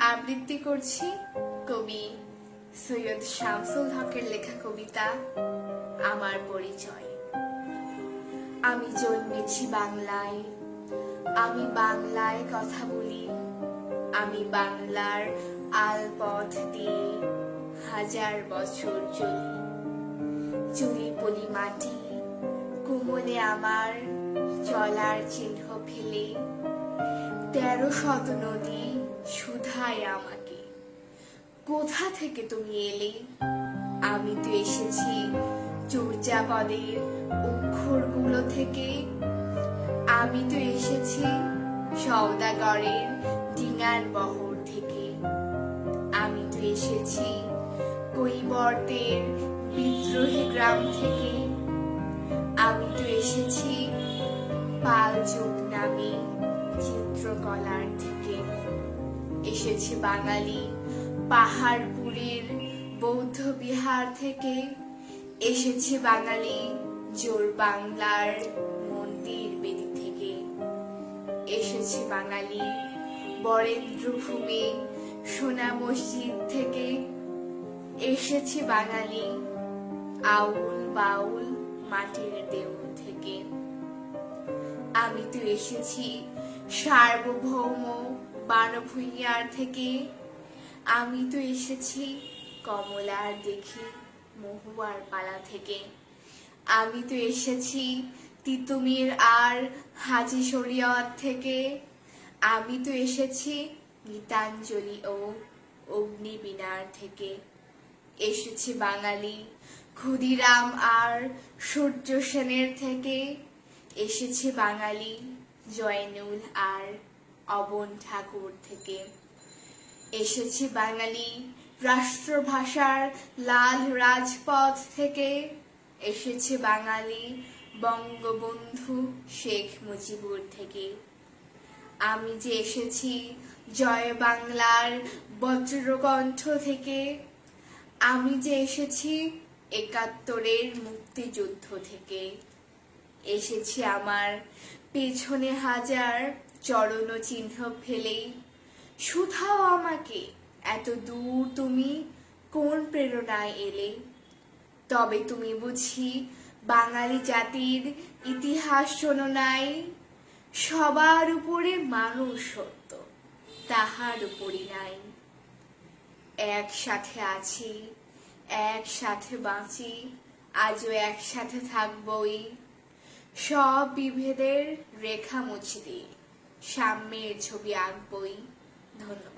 আবৃত্তি করছি কবি সৈয়দ শামসুল হকের লেখা কবিতা আমার পরিচয়। আমি জন্মেছি বাংলায়, আমি বাংলায় কথা বলি, আমি বাংলার আলপথ দিয়ে হাজার বছর চলি। চুলি পলি মাটি কোমলে আমার চলার চিহ্ন ফেলে, 1300 নদী শুধায় আমাকে, কোথা থেকে তুমি এলে? আমি তো এসেছি চর্যাপদের অক্ষরগুলো থেকে, আমি তো এসেছি সওদাগরের ডিঙার বহর থেকে, আমি তো এসেছি কৈবর্তের বিদ্রোহী গ্রাম থেকে, আমি তো এসেছি পাল যুগ নামে চিত্রকলার থেকে, এসেছি বাঙালি পাহাড়পুরের বৌদ্ধ বিহার থেকে, এসেছি বাঙালি জোর বাংলার মন্দির বেদি থেকে, এসেছি বাঙালি বরেন্দ্রভূমি সোনা মসজিদ থেকে, এসেছি বাঙালি আউল বাউল মাটির দেউল থেকে, আমি তো এসেছি সার্বভৌম বানভূঁইয়ার থেকে, আমি তো এসেছি কমলার দেখি মহুয়ার পালা থেকে, আমি তো এসেছি তিতুমির আর হাজি শরিয়ত থেকে, আমি তো এসেছি গীতাঞ্জলি ও অগ্নিবীণার থেকে, এসেছি বাঙালি ক্ষুদিরাম আর সূর্য সেনের থেকে, এসেছি বাঙালি জয়নুল আর অবন ঠাকুর থেকে, এসেছি বাঙালি রাষ্ট্রভাষার লাল রাজপথ থেকে, এসেছি বাঙালি বঙ্গবন্ধু শেখ মুজিবুর থেকে, আমি যে এসেছি জয় বাংলার বজ্রকণ্ঠ থেকে, আমি যে এসেছি 71-এর মুক্তিযুদ্ধ থেকে, এসেছি আমার পেছনে হাজার চরণ চিহ্ন ফেলে, শুধাও আমাকে এত দূর তুমি কোন প্রেরণায় এলে? তবে তুমি বুঝি বাঙালি জাতির ইতিহাস শোনো নাই, সবার উপরে মানুষ সত্য, তাহার উপরই নাই। একসাথে আছি, একসাথে বাঁচি, আজও একসাথে থাকবই, সব বিভেদের রেখা মুছে দিয়ে সাম্যের ছবি আঁকবই। ধন্যবাদ।